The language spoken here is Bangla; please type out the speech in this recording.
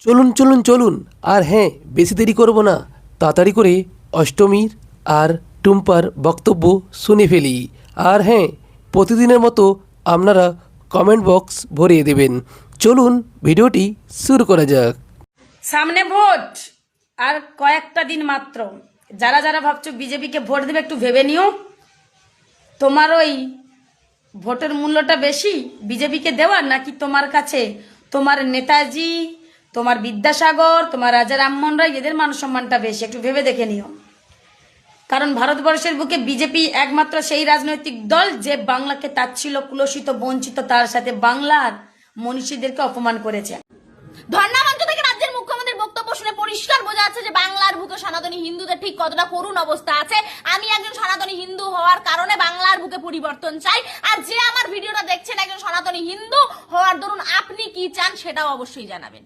চলুন চলুন চলুন, আর হ্যাঁ, বেশি দেরি করব না, তাড়াতাড়ি করে অষ্টমীর আর টুম্পার বক্তব্য শুনে ফেলি। আর হ্যাঁ, প্রতিদিনের মতো আপনারা কমেন্ট বক্স ভরিয়ে দেবেন। চলুন ভিডিওটি শুরু করা যাক। সামনে ভোট আর কয়েকটা দিন মাত্র। যারা যারা ভাবছো বিজেপিকে ভোট দেবে একটু ভেবে নিও। তোমার ওই ভোটের মূল্যটা বেশি বিজেপিকে দেওয়ার, নাকি তোমার কাছে তোমার নেতাজি, তোমার বিদ্যাসাগর, তোমার রাজা রামমোহন রায় এদের মান সম্মানটা বেশি? একটু ভেবে দেখে নিও। কারণ ভারতবর্ষের বুকে বিজেপি একমাত্র সেই রাজনৈতিক দল যে বাংলাকে তাচ্ছিল্য, কুলসিত, বঞ্চিত, তার সাথে বাংলার মনীষীদেরকে অপমান করেছে। ধর্ণামঞ্চ থেকে রাজ্যের মুখ্যমন্ত্রীর বক্তব্য শুনে পরিষ্কার বোঝা যাচ্ছে যে বাংলার বুকে সনাতনী হিন্দুদের ঠিক কতটা করুণ অবস্থা আছে। আমি একজন সনাতনী হিন্দু হওয়ার কারণে বাংলার বুকে পরিবর্তন চাই, আর যে আমার ভিডিওটা দেখছেন একজন সনাতনী হিন্দু হওয়ার দরুন আপনি কি চান সেটাও অবশ্যই জানাবেন।